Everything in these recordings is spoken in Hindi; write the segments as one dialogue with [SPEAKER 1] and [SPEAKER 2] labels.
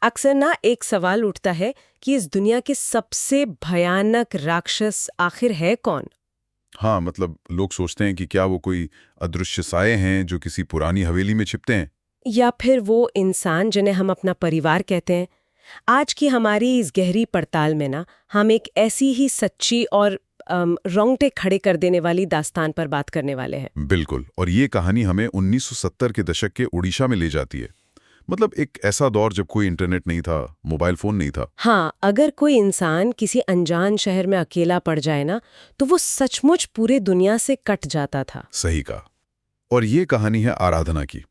[SPEAKER 1] अक्सर ना एक सवाल उठता है कि इस दुनिया के सबसे भयानक राक्षस आखिर है कौन।
[SPEAKER 2] हाँ, मतलब लोग सोचते हैं कि क्या वो कोई अदृश्य साये हैं जो किसी पुरानी हवेली में छिपते हैं।
[SPEAKER 1] या फिर वो इंसान जिन्हें हम अपना परिवार कहते हैं। आज की हमारी इस गहरी पड़ताल में ना हम एक ऐसी ही सच्ची और रोंगटे खड़े कर देने वाली दास्तान पर बात करने वाले हैं।
[SPEAKER 2] बिल्कुल, और ये कहानी हमें 1970 के दशक के उड़ीसा में ले जाती है। मतलब एक ऐसा दौर जब कोई इंटरनेट नहीं था, मोबाइल फोन नहीं था।
[SPEAKER 1] हाँ, अगर कोई इंसान किसी अनजान शहर में अकेला पड़ जाए ना तो वो सचमुच पूरे दुनिया से कट जाता था।
[SPEAKER 2] सही कहा। और ये कहानी है आराधना की।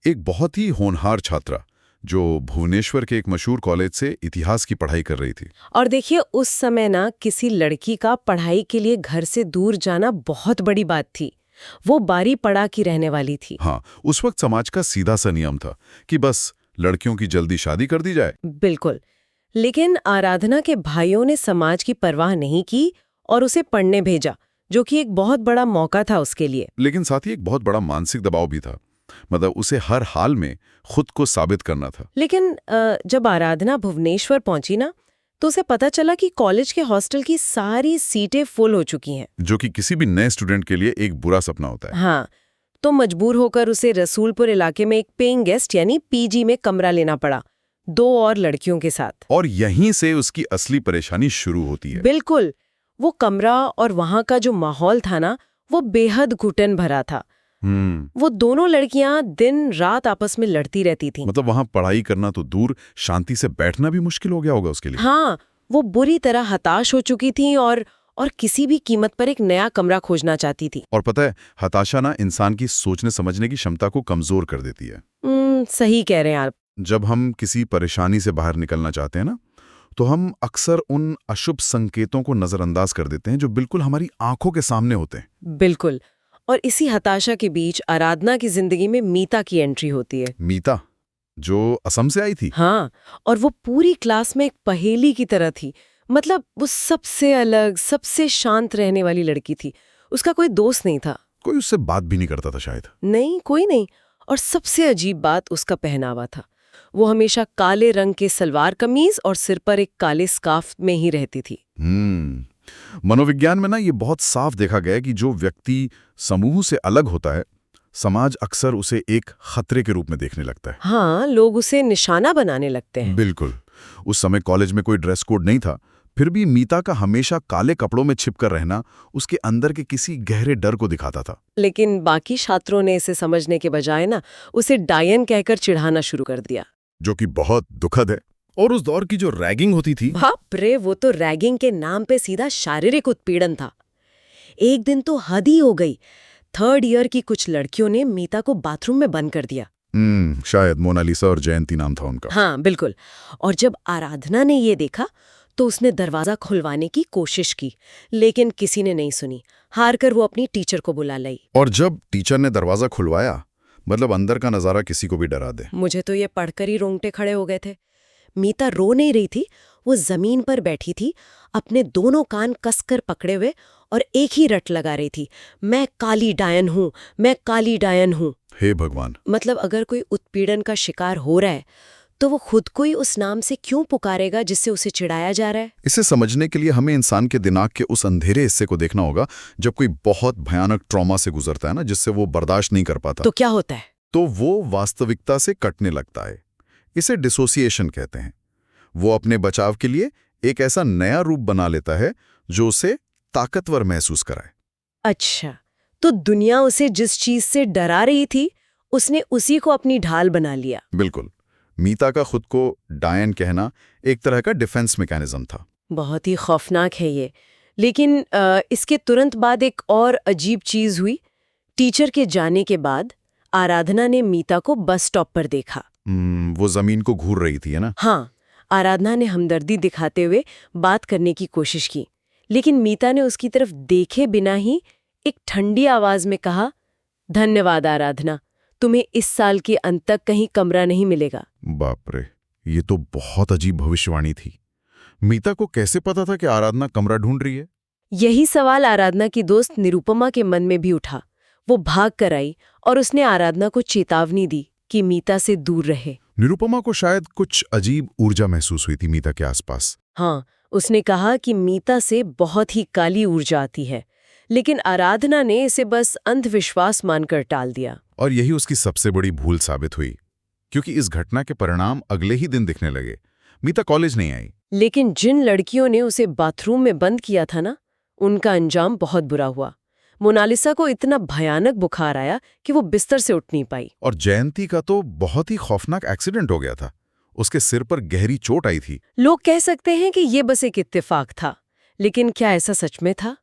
[SPEAKER 2] एक बहुत ही होनहार छात्रा जो भुवनेश्वर के एक मशहूर कॉलेज से इतिहास की पढ़ाई कर रही थी।
[SPEAKER 1] और देखिए, उस समय ना किसी लड़की का पढ़ाई के लिए घर से दूर जाना बहुत बड़ी बात थी। वो बारी पड़ा की रहने वाली थी।
[SPEAKER 2] हाँ, उस वक्त समाज का सीधा सा नियम था कि बस लड़कियों की जल्दी शादी कर दी जाए।
[SPEAKER 1] बिल्कुल। लेकिन आराधना के भाइयों ने समाज की परवाह नहीं की और उसे पढ़ने भेजा, जो कि एक बहुत बड़ा मौका था उसके लिए।
[SPEAKER 2] लेकिन साथ ही एक बहुत बड़ा मानसिक दबाव भी था। मतलब उसे हर हाल में खुद को साबित करना था।
[SPEAKER 1] लेकिन जब आराधना भुवनेश्वर पहुंची ना तो उसे पता चला कि कॉलेज के हॉस्टल की सारी सीटें फुल हो चुकी हैं।
[SPEAKER 2] जो कि किसी भी नए स्टूडेंट के लिए एक बुरा सपना होता है।
[SPEAKER 1] हाँ, तो मजबूर होकर उसे रसूलपुर इलाके में एक पेइंग गेस्ट यानी पीजी में कमरा लेना पड़ा, 2 और लड़कियों के साथ।
[SPEAKER 2] और यहीं से उसकी असली परेशानी शुरू होती है।
[SPEAKER 1] बिल्कुल। वो कमरा और वहां का जो माहौल था ना, वो बेहद घुटन भरा था। वो दोनों लड़कियां दिन रात आपस में लड़ती रहती थीं।
[SPEAKER 2] मतलब वहां पढ़ाई करना तो दूर, शांति से बैठना भी मुश्किल हो गया होगा उसके लिए।
[SPEAKER 1] हाँ, वो बुरी तरह हताश हो चुकी थीं और किसी भी कीमत पर एक नया कमरा खोजना चाहती थी।
[SPEAKER 2] और पता है, हताशा ना इंसान की सोचने समझने की क्षमता को कमजोर कर देती है।
[SPEAKER 1] सही कह रहे हैं आप।
[SPEAKER 2] जब हम किसी परेशानी से बाहर निकलना चाहते हैं ना, तो हम अक्सर उन अशुभ संकेतों को नजरअंदाज कर देते हैं जो बिल्कुल हमारी आंखों के सामने होते हैं।
[SPEAKER 1] बिल्कुल। और इसी हताशा के बीच आराधना की जिंदगी में मीता की एंट्री होती है।
[SPEAKER 2] मीता, जो असम से आई थी।
[SPEAKER 1] हाँ, और वो पूरी क्लास में एक पहेली की तरह थी। मतलब वो सबसे अलग, सबसे शांत रहने वाली लड़की थी। उसका कोई दोस्त नहीं था।
[SPEAKER 2] कोई उससे बात भी नहीं करता था शायद।
[SPEAKER 1] नहीं, कोई नहीं। और सबसे अजीब बात उसका पहनावा था। वो हमेशा काले रंग के सलवार कमीज और सिर पर एक काले स्कार्फ में ही रहती थी।
[SPEAKER 2] मनोविज्ञान में ना ये बहुत साफ देखा गया है कि जो व्यक्ति समूह से अलग होता है, समाज अक्सर उसे एक खतरे के रूप में देखने लगता है।
[SPEAKER 1] हाँ, लोग उसे निशाना बनाने लगते हैं।
[SPEAKER 2] बिल्कुल। उस समय कॉलेज में कोई ड्रेस कोड नहीं था, फिर भी मीता का हमेशा काले कपड़ों में छिपकर रहना उसके अंदर के किसी गहरे डर को दिखाता था।
[SPEAKER 1] लेकिन बाकी छात्रों ने इसे समझने के बजाय ना उसे डायन कहकर चिढ़ाना शुरू कर दिया,
[SPEAKER 2] जो कि बहुत दुखद है। और उस दौर की जो रैगिंग होती थी,
[SPEAKER 1] बाप रे, वो तो रैगिंग के नाम पे सीधा शारीरिक उत्पीड़न था। एक दिन तो हद ही हो गई। 3rd ईयर की कुछ लड़कियों ने मीता को बाथरूम में बंद कर दिया।
[SPEAKER 2] शायद मोनालिसा और जयंती नाम था उनका।
[SPEAKER 1] हाँ, बिल्कुल। और जब आराधना ने ये देखा तो उसने दरवाजा खुलवाने की कोशिश की, लेकिन किसी ने नहीं सुनी। हार कर वो अपनी टीचर को बुला लाई।
[SPEAKER 2] और जब टीचर ने दरवाजा खुलवाया, मतलब अंदर का नजारा किसी को भी डरा दे।
[SPEAKER 1] मुझे तो ये पढ़कर ही रोंगटे खड़े हो गए थे। मीता रो नहीं रही थी, वो जमीन पर बैठी थी, अपने दोनों कान कसकर पकड़े हुए और एक ही रट लगा रही थी, मैं काली डायन हूँ, मैं काली डायन हूँ।
[SPEAKER 2] हे भगवान!
[SPEAKER 1] मतलब अगर कोई उत्पीड़न का शिकार हो रहा है तो वो खुद को ही उस नाम से क्यों पुकारेगा जिससे उसे चिढ़ाया जा रहा है।
[SPEAKER 2] इसे समझने के लिए हमें इंसान के दिमाग के उस अंधेरे हिस्से को देखना होगा जब कोई बहुत भयानक ट्रॉमा से गुजरता है ना, जिससे वो बर्दाश्त नहीं कर पाता।
[SPEAKER 1] तो क्या होता है?
[SPEAKER 2] तो वो वास्तविकता से कटने लगता है। इसे डिसोसिएशन कहते हैं। वो अपने बचाव के लिए एक ऐसा नया रूप बना लेता है जो उसे ताकतवर महसूस कराए।
[SPEAKER 1] अच्छा, तो दुनिया उसे जिस चीज से डरा रही थी उसने उसी को अपनी ढाल बना लिया।
[SPEAKER 2] बिल्कुल। मीता का खुद को डायन कहना एक तरह का डिफेंस मैकेनिज्म था।
[SPEAKER 1] बहुत ही खौफनाक है ये। लेकिन इसके तुरंत बाद एक और अजीब चीज हुई। टीचर के जाने के बाद आराधना ने मीता को बस स्टॉप पर देखा।
[SPEAKER 2] वो जमीन को घूर रही थी, है ना?
[SPEAKER 1] हाँ, आराधना ने हमदर्दी दिखाते हुए बात करने की कोशिश की, लेकिन मीता ने उसकी तरफ देखे बिना ही एक ठंडी आवाज में कहा, धन्यवाद आराधना, तुम्हें इस साल के अंत तक कहीं कमरा नहीं मिलेगा।
[SPEAKER 2] बाप रे, ये तो बहुत अजीब भविष्यवाणी थी। मीता को कैसे पता था कि आराधना कमरा ढूंढ रही है?
[SPEAKER 1] यही सवाल आराधना की दोस्त निरुपमा के मन में भी उठा। वो भाग कर आई और उसने आराधना को चेतावनी दी, कि मीता से दूर रहे।
[SPEAKER 2] निरुपमा को शायद कुछ अजीब ऊर्जा महसूस हुई थी मीता के आसपास।
[SPEAKER 1] हाँ, उसने कहा कि मीता से बहुत ही काली ऊर्जा आती है, लेकिन आराधना ने इसे बस अंधविश्वास मानकर टाल दिया।
[SPEAKER 2] और यही उसकी सबसे बड़ी भूल साबित हुई, क्योंकि इस घटना के परिणाम अगले ही दिन दिखने लगे। मीता कॉलेज नहीं आई।
[SPEAKER 1] लेकिन जिन लड़कियों ने उसे बाथरूम में बंद किया था ना, उनका अंजाम बहुत बुरा हुआ। मोनालिसा को इतना भयानक बुखार आया कि वो बिस्तर से उठ नहीं पाई।
[SPEAKER 2] और जयंती का तो बहुत ही खौफनाक एक्सीडेंट हो गया था। उसके सिर पर गहरी चोट आई थी।
[SPEAKER 1] लोग कह सकते हैं कि ये बस एक इत्तेफाक था, लेकिन क्या ऐसा सच में था?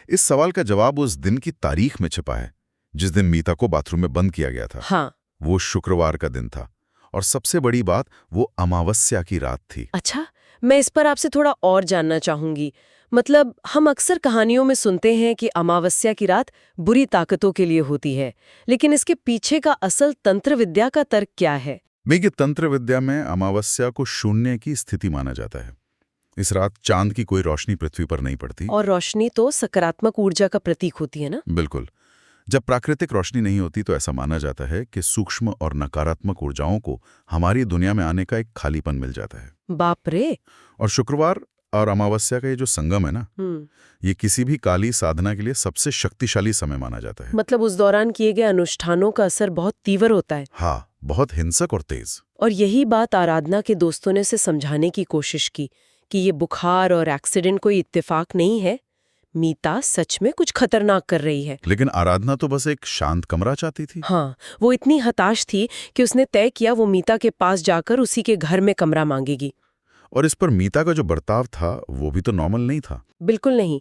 [SPEAKER 2] इस सवाल का जवाब उस दिन की तारीख में छिपा है, जिस दिन मीता को बाथरूम में बंद किया गया था।
[SPEAKER 1] हाँ।
[SPEAKER 2] वो शुक्रवार का दिन था, और सबसे बड़ी बात, वो अमावस्या की रात थी।
[SPEAKER 1] अच्छा, मैं इस पर आपसे थोड़ा और जानना चाहूंगी। मतलब हम अक्सर कहानियों में सुनते हैं कि अमावस्या की रात बुरी ताकतों के लिए होती है, लेकिन इसके पीछे का असल तंत्र विद्या का तर्क क्या है?
[SPEAKER 2] देखिए, तंत्र विद्या में अमावस्या को शून्य की स्थिति माना जाता है। इस रात चांद की कोई रोशनी पृथ्वी पर नहीं पड़ती।
[SPEAKER 1] और रोशनी तो सकारात्मक ऊर्जा का प्रतीक होती है ना?
[SPEAKER 2] बिल्कुल। जब प्राकृतिक रोशनी नहीं होती तो ऐसा माना जाता है कि सूक्ष्म और नकारात्मक ऊर्जाओं को हमारी दुनिया में आने का एक खालीपन मिल जाता है।
[SPEAKER 1] बाप रे।
[SPEAKER 2] और शुक्रवार और अमावस्या का ये जो संगम है ना, ये किसी भी काली साधना के लिए सबसे शक्तिशाली समय माना जाता है।
[SPEAKER 1] मतलब उस दौरान किए गए अनुष्ठानों का असर बहुत तीव्र होता है।
[SPEAKER 2] हाँ, बहुत हिंसक और तेज।
[SPEAKER 1] और यही बात आराधना के दोस्तों ने उसे समझाने की कोशिश की कि ये बुखार और एक्सीडेंट कोई इत्तेफाक नहीं है, मीता सच में कुछ खतरनाक कर रही है।
[SPEAKER 2] लेकिन आराधना तो बस एक शांत कमरा चाहती थी।
[SPEAKER 1] हाँ, वो इतनी हताश थी कि उसने तय किया वो मीता के पास जाकर उसी के घर में कमरा मांगेगी।
[SPEAKER 2] और इस पर मीता का जो बर्ताव था वो भी तो नॉर्मल नहीं था।
[SPEAKER 1] बिल्कुल नहीं।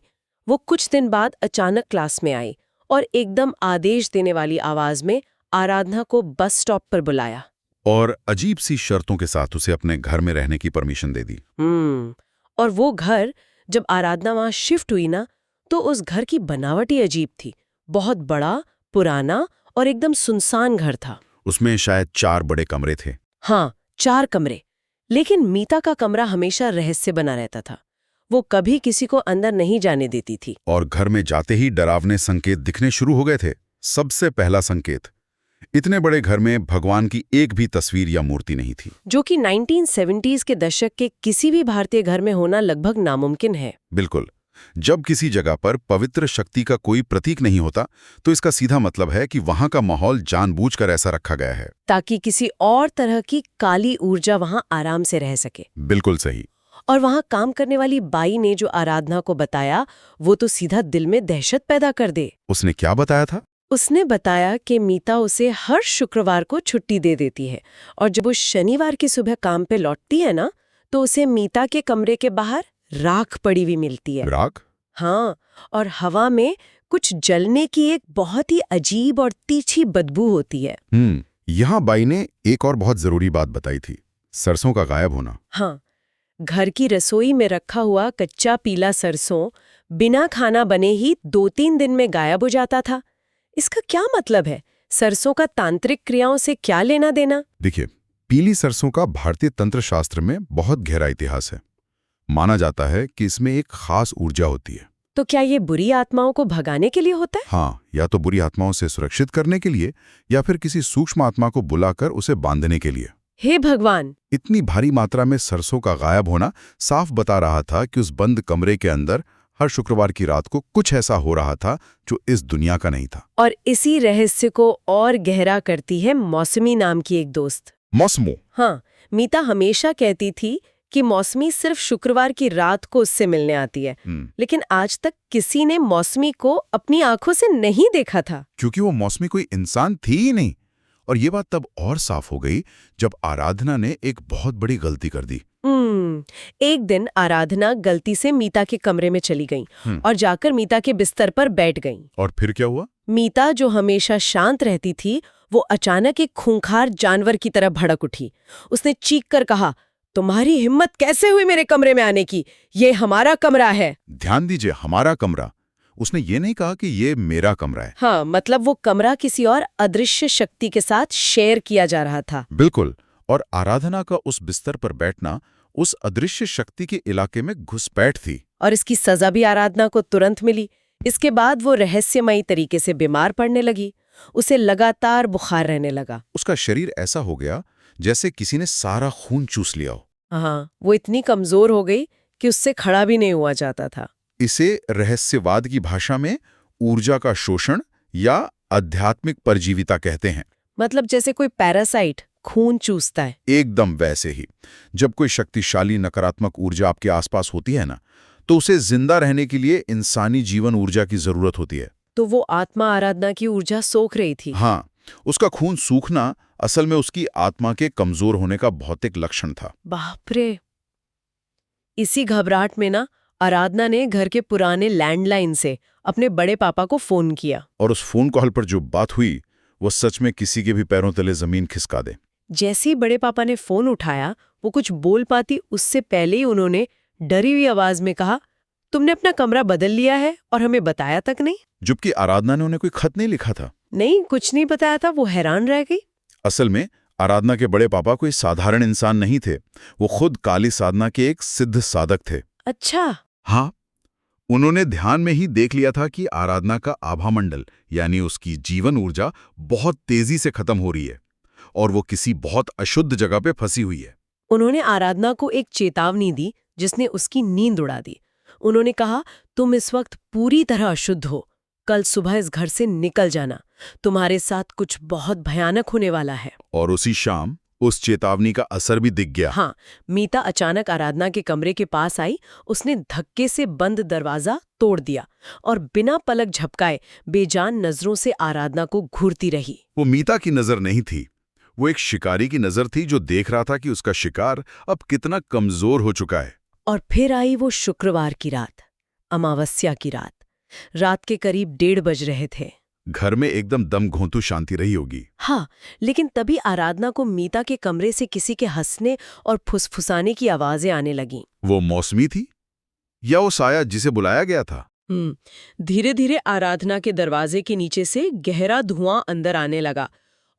[SPEAKER 1] वो कुछ दिन बाद अचानक क्लास में आई और एकदम आदेश देने वाली आवाज में आराधना को बस स्टॉप पर बुलाया
[SPEAKER 2] और अजीब सी शर्तों के साथ उसे अपने घर में रहने की परमिशन दे दी।
[SPEAKER 1] और वो घर, जब आराधना वहां शिफ्ट हुई ना, तो उस घर की बनावट ही अजीब थी। बहुत बड़ा, पुराना और एकदम सुनसान घर था।
[SPEAKER 2] उसमें शायद 4 बड़े कमरे थे।
[SPEAKER 1] हाँ, 4 कमरे। लेकिन मीता का कमरा हमेशा रहस्य बना रहता था। वो कभी किसी को अंदर नहीं जाने देती थी।
[SPEAKER 2] और घर में जाते ही डरावने संकेत दिखने शुरू हो गए थे। सबसे पहला संकेत, इतने बड़े घर में भगवान की एक भी तस्वीर या मूर्ति नहीं थी,
[SPEAKER 1] जो कि 1970s के दशक के किसी भी भारतीय घर में होना लगभग नामुमकिन है।
[SPEAKER 2] बिल्कुल। जब किसी जगह पर पवित्र शक्ति का कोई प्रतीक नहीं होता, तो इसका सीधा मतलब है कि वहां का माहौल जानबूझकर ऐसा रखा गया है
[SPEAKER 1] ताकि किसी और तरह की काली ऊर्जा वहां आराम से रह सके।
[SPEAKER 2] बिल्कुल सही।
[SPEAKER 1] और वहां काम करने वाली बाई ने जो आराधना को बताया, वो तो सीधा दिल में दहशत पैदा कर दे।
[SPEAKER 2] उसने क्या बताया था?
[SPEAKER 1] उसने बताया कि मीता उसे हर शुक्रवार को छुट्टी दे देती है, और जब वो शनिवार की सुबह काम पे लौटती है ना, तो उसे मीता के कमरे के बाहर राख पड़ी हुई मिलती है।
[SPEAKER 2] राख?
[SPEAKER 1] हाँ, और हवा में कुछ जलने की एक बहुत ही अजीब और तीखी बदबू होती है।
[SPEAKER 2] यहाँ बाई ने एक और बहुत जरूरी बात बताई थी, सरसों का गायब होना।
[SPEAKER 1] हाँ, घर की रसोई में रखा हुआ कच्चा पीला सरसों बिना खाना बने ही 2-3 दिन में गायब हो जाता था। इसका क्या मतलब है? सरसों का तांत्रिक क्रियाओं से क्या लेना देना?
[SPEAKER 2] देखिए, पीली सरसों का भारतीय तंत्र शास्त्र में बहुत गहरा इतिहास है। माना जाता है कि इसमें एक खास ऊर्जा होती है।
[SPEAKER 1] तो क्या ये बुरी आत्माओं को भगाने के लिए होता है?
[SPEAKER 2] हाँ, या तो बुरी आत्माओं से सुरक्षित करने के लिए, या फिर किसी सूक्ष्म आत्मा को बुलाकर उसे बांधने के लिए।
[SPEAKER 1] हे भगवान!
[SPEAKER 2] इतनी भारी मात्रा में सरसों का गायब होना साफ बता रहा था कि उस बंद कमरे के अंदर हर शुक्रवार की रात को कुछ ऐसा हो रहा था जो इस दुनिया का नहीं था।
[SPEAKER 1] और इसी रहस्य को और गहरा करती है मौसमी नाम की एक दोस्त।
[SPEAKER 2] मौसमो?
[SPEAKER 1] हाँ, मीता हमेशा कहती थी कि मौसमी सिर्फ शुक्रवार की रात को उससे मिलने आती है, लेकिन आज तक किसी ने मौसमी को अपनी आंखों से नहीं देखा था।
[SPEAKER 2] क्योंकि वो मौसमी कोई इंसान थी ही नहीं। और ये बात तब और साफ हो गई जब आराधना ने एक बहुत बड़ी गलती कर दी।
[SPEAKER 1] एक दिन आराधना गलती से मीता के कमरे में चली गई और जाकर मीता के बिस्तर पर बैठ गई।
[SPEAKER 2] और फिर क्या हुआ?
[SPEAKER 1] मीता, जो हमेशा शांत रहती थी, वो अचानक एक खूंखार जानवर की तरह भड़क उठी। उसने चीख कर कहा, तुम्हारी हिम्मत कैसे हुई मेरे कमरे में आने की? ये हमारा कमरा है।
[SPEAKER 2] ध्यान दीजिए, हमारा कमरा। उसने ये नहीं कहा कि ये मेरा कमरा है।
[SPEAKER 1] हाँ, मतलब वो कमरा किसी और अदृश्य शक्ति के साथ शेयर किया जा रहा था।
[SPEAKER 2] बिल्कुल। और आराधना का उस बिस्तर पर बैठना उस अदृश्य शक्ति के इलाके में घुसपैठ थी।
[SPEAKER 1] और इसकी सजा भी आराधना को तुरंत मिली। इसके बाद वो रहस्यमयी तरीके से बीमार पड़ने लगी उसे लगातार बुखार रहने लगा।
[SPEAKER 2] उसका शरीर ऐसा हो गया जैसे किसी ने सारा खून चूस लिया हो।
[SPEAKER 1] हाँ, वो इतनी कमजोर हो गई कि उससे खड़ा भी नहीं हुआ जाता था।
[SPEAKER 2] इसे रहस्यवाद की भाषा में ऊर्जा का शोषण या आध्यात्मिक परजीविता कहते हैं।
[SPEAKER 1] मतलब जैसे कोई पैरासाइट खून चूसता है।
[SPEAKER 2] एकदम वैसे ही। जब कोई शक्तिशाली नकारात्मक ऊर्जा आपके आसपास होती है ना, तो उसे जिंदा रहने के लिए इंसानी जीवन ऊर्जा की जरूरत होती है।
[SPEAKER 1] तो वो आत्मा आराधना की ऊर्जा सोख रही थी।
[SPEAKER 2] हाँ, उसका खून सूखना असल में उसकी आत्मा के कमजोर होने का भौतिक लक्षण था।
[SPEAKER 1] बाप रे। इसी घबराहट में ना आराधना ने घर के पुराने लैंडलाइन से अपने बड़े पापा को फोन किया।
[SPEAKER 2] और उस फोन कॉल पर जो बात हुई वो सच में किसी के भी पैरों तले जमीन खिसका दे।
[SPEAKER 1] जैसे ही बड़े पापा ने फोन उठाया, वो कुछ बोल पाती उससे पहले ही उन्होंने डरी हुई आवाज में कहा, तुमने अपना कमरा बदल लिया है और हमें बताया तक नहीं।
[SPEAKER 2] जबकि आराधना ने उन्हें कोई खत नहीं लिखा था।
[SPEAKER 1] नहीं, कुछ नहीं बताया था। वो हैरान रह गई।
[SPEAKER 2] असल में आराधना के बड़े पापा कोई साधारण इंसान नहीं थे। वो खुद काली साधना के एक सिद्ध साधक थे।
[SPEAKER 1] अच्छा।
[SPEAKER 2] हाँ, उन्होंने ध्यान में ही देख लिया था कि आराधना का आभामंडल यानी उसकी जीवन ऊर्जा बहुत तेजी से खत्म हो रही है और वो किसी बहुत अशुद्ध जगह पे फंसी हुई है।
[SPEAKER 1] उन्होंने आराधना को एक चेतावनी दी जिसने उसकी नींद उड़ा दी। उन्होंने कहा, तुम इस वक्त पूरी तरह अशुद्ध हो। कल सुबह इस घर से निकल जाना। तुम्हारे साथ कुछ बहुत भयानक होने वाला है।
[SPEAKER 2] और उसी शाम उस चेतावनी का असर भी दिख गया।
[SPEAKER 1] हाँ, मीता अचानक आराधना के कमरे के पास आई। उसने धक्के से बंद दरवाजा तोड़ दिया और बिना पलक झपकाए बेजान नजरों से आराधना को घूरती रही।
[SPEAKER 2] वो मीता की नजर नहीं थी, वो एक शिकारी की नजर थी जो देख रहा था कि उसका शिकार अब कितना कमजोर हो चुका है।
[SPEAKER 1] और फिर आई वो शुक्रवार की रात, अमावस्या की रात। रात के करीब 1:30 बज रहे थे।
[SPEAKER 2] घर में एकदम दम घोंतू शांति रही होगी।
[SPEAKER 1] हाँ, लेकिन तभी आराधना को मीता के कमरे से किसी के हंसने और फुसफुसाने की आवाजें आने लगीं।
[SPEAKER 2] वो मौसमी थी या वो साया जिसे बुलाया गया था?
[SPEAKER 1] धीरे धीरे आराधना के दरवाजे के नीचे से गहरा धुआं अंदर आने लगा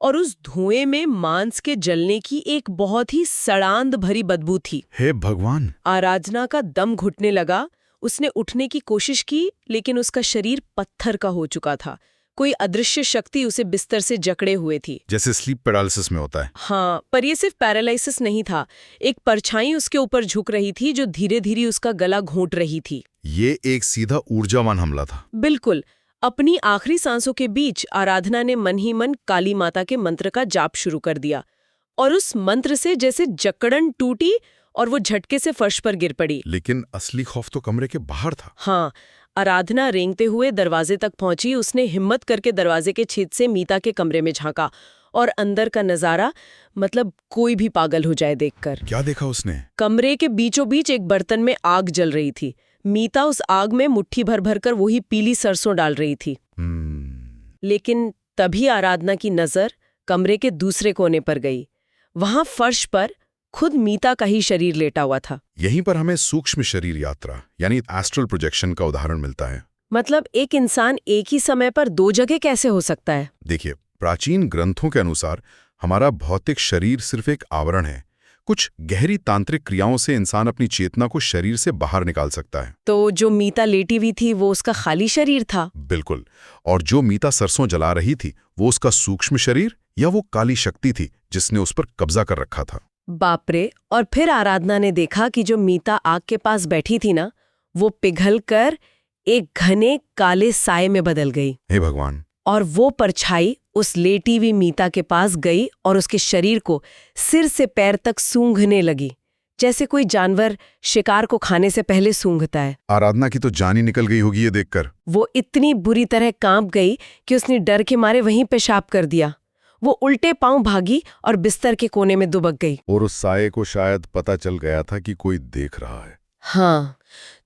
[SPEAKER 1] और उस धुएं में मांस के जलने की एक बहुत ही सड़ांध भरी बदबू थी।
[SPEAKER 2] हे भगवान!
[SPEAKER 1] आराधना का दम घुटने लगा। उसने उठने की कोशिश की, लेकिन उसका शरीर पत्थर का हो चुका था। कोई अदृश्य शक्ति उसे बिस्तर से जकड़े हुए थी।
[SPEAKER 2] जैसे स्लीप पैरालिसिस में होता है।
[SPEAKER 1] हाँ, पर ये सिर्फ पैरालिसिस नहीं था। एक परछाई उसके ऊपर झुक रही थी जो धीरे धीरे उसका गला घोंट रही थी।
[SPEAKER 2] ये एक सीधा ऊर्जावान हमला था।
[SPEAKER 1] बिल्कुल। अपनी आखिरी सांसों के बीच आराधना ने मन ही मन काली माता के मंत्र का जाप शुरू कर दिया और उस मंत्र से जैसे जकड़न टूटी और वो झटके से फर्श पर गिर पड़ी।
[SPEAKER 2] लेकिन असली खौफ तो कमरे के बाहर था।
[SPEAKER 1] हाँ, आराधना रेंगते हुए दरवाजे तक पहुंची। उसने हिम्मत करके दरवाजे के छेद से मीता के कमरे में झांका और अंदर का नजारा, मतलब कोई भी पागल हो जाए देखकर।
[SPEAKER 2] क्या देखा उसने?
[SPEAKER 1] कमरे के बीचों बीच एक बर्तन में आग जल रही थी। मीता उस आग में मुट्ठी भर भर कर वही पीली सरसों डाल रही थी। लेकिन तभी आराधना की नजर कमरे के दूसरे कोने पर गई। वहां फर्श पर खुद मीता का ही शरीर लेटा हुआ था।
[SPEAKER 2] यहीं पर हमें सूक्ष्म शरीर यात्रा यानी एस्ट्रल प्रोजेक्शन का उदाहरण मिलता है।
[SPEAKER 1] मतलब एक इंसान एक ही समय पर 2 जगह कैसे हो सकता है?
[SPEAKER 2] देखिए, प्राचीन ग्रंथों के अनुसार हमारा भौतिक शरीर सिर्फ एक आवरण है। कुछ गहरी तांत्रिक क्रियाओं से इंसान अपनी चेतना को शरीर से बाहर निकाल सकता है।
[SPEAKER 1] तो जो मीता लेटी हुई थी वो उसका खाली शरीर था?
[SPEAKER 2] बिल्कुल। और जो मीता सरसों जला रही थी वो उसका सूक्ष्म शरीर या वो काली शक्ति थी जिसने उस पर कब्जा कर रखा था।
[SPEAKER 1] बाप रे। और फिर आराधना ने देखा कि जो मीता आग के पास बैठी थी ना, वो पिघलकर एक घने काले साए में बदल गई।
[SPEAKER 2] हे भगवान!
[SPEAKER 1] और वो परछाई उस लेटी हुई मीता के पास गई और उसके शरीर को सिर से पैर तक सूंघने लगी, जैसे कोई जानवर शिकार को खाने से पहले सूंघता है।
[SPEAKER 2] आराधना की तो जान ही निकल गई होगी ये देखकर।
[SPEAKER 1] वो इतनी बुरी तरह कांप गई कि उसने डर के मारे वहीं पेशाब कर दिया। वो उल्टे पांव भागी और बिस्तर के कोने में दुबक गई।
[SPEAKER 2] और उस साये को शायद पता चल गया था कि कोई देख रहा है।
[SPEAKER 1] हाँ,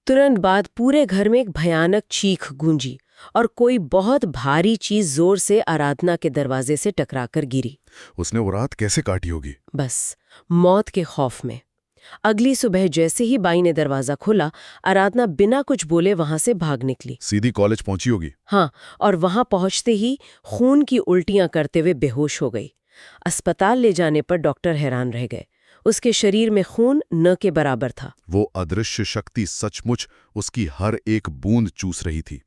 [SPEAKER 1] तुरंत बाद पूरे घर में एक भयानक चीख गूंजी और कोई बहुत भारी चीज जोर से आराधना के दरवाजे से टकराकर गिरी।
[SPEAKER 2] उसने वो रात कैसे काटी होगी?
[SPEAKER 1] बस मौत के खौफ में। अगली सुबह जैसे ही बाई ने दरवाजा खोला, आराधना बिना कुछ बोले वहां से भाग निकली।
[SPEAKER 2] सीधी कॉलेज पहुंची होगी।
[SPEAKER 1] हाँ, और वहां पहुंचते ही खून की उल्टियां करते हुए बेहोश हो गई। अस्पताल ले जाने पर डॉक्टर हैरान रह गए। उसके शरीर में खून न के बराबर था।
[SPEAKER 2] वो अदृश्य शक्ति सचमुच उसकी हर एक बूंद चूस रही थी।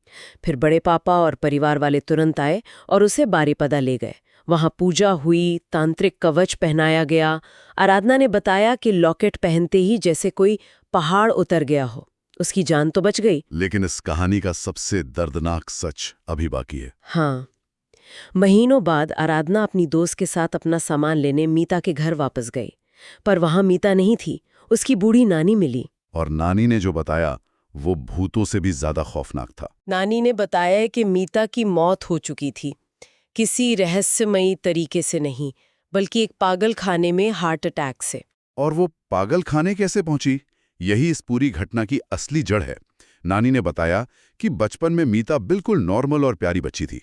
[SPEAKER 1] फिर बड़े पापा और परिवार वाले तुरंत आए और उसे बारीपदा ले गए। वहां पूजा हुई, तांत्रिक कवच पहनाया गया। आराधना ने बताया कि लॉकेट पहनते ही जैसे कोई पहाड़ उतर गया हो। उसकी जान तो बच गई।
[SPEAKER 2] लेकिन इस कहानी का सबसे दर्दनाक सच अभी बाकी है।
[SPEAKER 1] हाँ, महीनों बाद आराधना अपनी दोस्त के साथ अपना सामान लेने मीता के घर वापस गई। पर वहां मीता नहीं थी, उसकी बूढ़ी नानी मिली।
[SPEAKER 2] और नानी ने जो बताया वो भूतों से भी ज्यादा खौफनाक था।
[SPEAKER 1] नानी ने बताया कि मीता की मौत हो चुकी थी, किसी रहस्यमयी तरीके से नहीं, बल्कि एक पागल खाने में हार्ट अटैक से।
[SPEAKER 2] और वो पागल खाने कैसे पहुंची, यही इस पूरी घटना की असली जड़ है। नानी ने बताया कि बचपन में मीता बिल्कुल नॉर्मल और प्यारी बच्ची थी।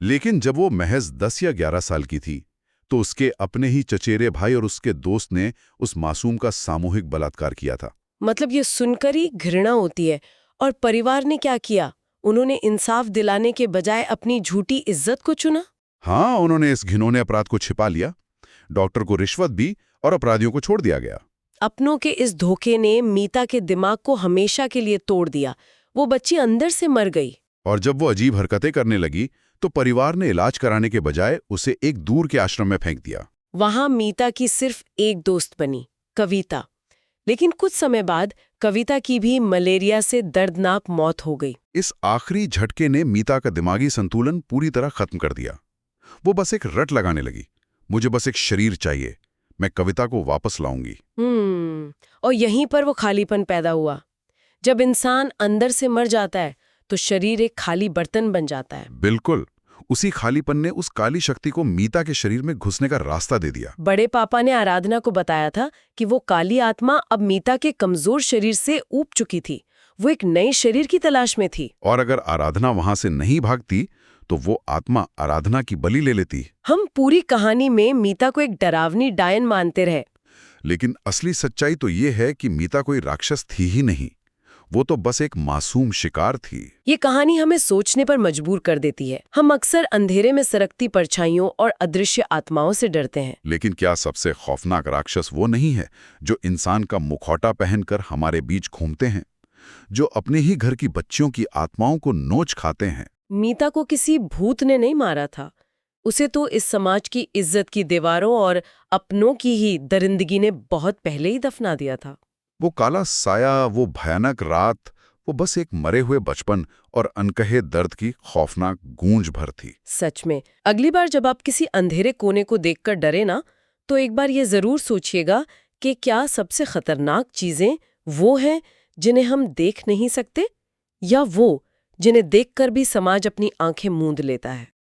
[SPEAKER 2] लेकिन जब वो महज 10 या 11 साल की थी तो उसके अपने ही चचेरे भाई और उसके दोस्त ने उस मासूम का सामूहिक बलात्कार किया था।
[SPEAKER 1] मतलब ये सुनकर ही घृणा होती है। और परिवार ने क्या किया? उन्होंने इंसाफ दिलाने के बजाय अपनी झूठी इज्जत को चुना।
[SPEAKER 2] हाँ, उन्होंने इस घिनौने अपराध को छिपा लिया, डॉक्टर को रिश्वत दी और अपराधियों को छोड़ दिया गया।
[SPEAKER 1] अपनों के इस धोखे ने मीता के दिमाग को हमेशा के लिए तोड़ दिया। वो बच्ची अंदर से मर गई।
[SPEAKER 2] और जब वो अजीब हरकतें करने लगी तो परिवार ने इलाज कराने के बजाय उसे एक दूर के आश्रम में फेंक दिया।
[SPEAKER 1] वहां मीता की सिर्फ एक दोस्त बनी, कविता। लेकिन कुछ समय बाद कविता की भी मलेरिया से दर्दनाक मौत हो गई।
[SPEAKER 2] इस आखिरी झटके ने मीता का दिमागी संतुलन पूरी तरह खत्म कर दिया। वो बस एक रट लगाने लगी, मुझे बस एक शरीर चाहिए, मैं कविता को वापस लाऊंगी।
[SPEAKER 1] और यहीं पर वो खालीपन पैदा हुआ। जब इंसान अंदर से मर जाता है तो शरीर एक खाली बर्तन बन जाता है।
[SPEAKER 2] बिल्कुल, उसी खालीपन ने उस काली शक्ति को मीता के शरीर में घुसने का रास्ता दे दिया।
[SPEAKER 1] बड़े पापा ने आराधना को बताया था कि वो काली आत्मा अब मीता के कमजोर शरीर से ऊब चुकी थी। वो एक नए शरीर की तलाश में थी।
[SPEAKER 2] और अगर आराधना वहां से नहीं भागती तो वो आत्मा आराधना की बलि ले लेती।
[SPEAKER 1] हम पूरी कहानी में मीता को एक डरावनी डायन मानते रहे।
[SPEAKER 2] लेकिन असली सच्चाई तो ये है कि मीता कोई राक्षस थी ही नहीं, वो तो बस एक मासूम शिकार थी।
[SPEAKER 1] ये कहानी हमें सोचने पर मजबूर कर देती है। हम अक्सर अंधेरे में सरकती परछाइयों और अदृश्य आत्माओं से डरते हैं।
[SPEAKER 2] लेकिन क्या सबसे खौफनाक राक्षस वो नहीं है जो इंसान का मुखौटा पहनकर हमारे बीच घूमते हैं, जो अपने ही घर की बच्चियों की आत्माओं को नोच खाते हैं?
[SPEAKER 1] मीता को किसी भूत ने नहीं मारा था। उसे तो इस समाज की इज्जत की दीवारों और अपनों की ही दरिंदगी ने बहुत पहले ही दफना दिया था।
[SPEAKER 2] वो काला साया, वो भयानक रात, वो बस एक मरे हुए बचपन और अनकहे दर्द की खौफनाक गूंज भर थी।
[SPEAKER 1] सच में, अगली बार जब आप किसी अंधेरे कोने को देखकर डरे ना, तो एक बार ये जरूर सोचिएगा कि क्या सबसे खतरनाक चीजें वो हैं जिन्हें हम देख नहीं सकते, या वो जिन्हें देखकर भी समाज अपनी आंखें मूंद लेता है।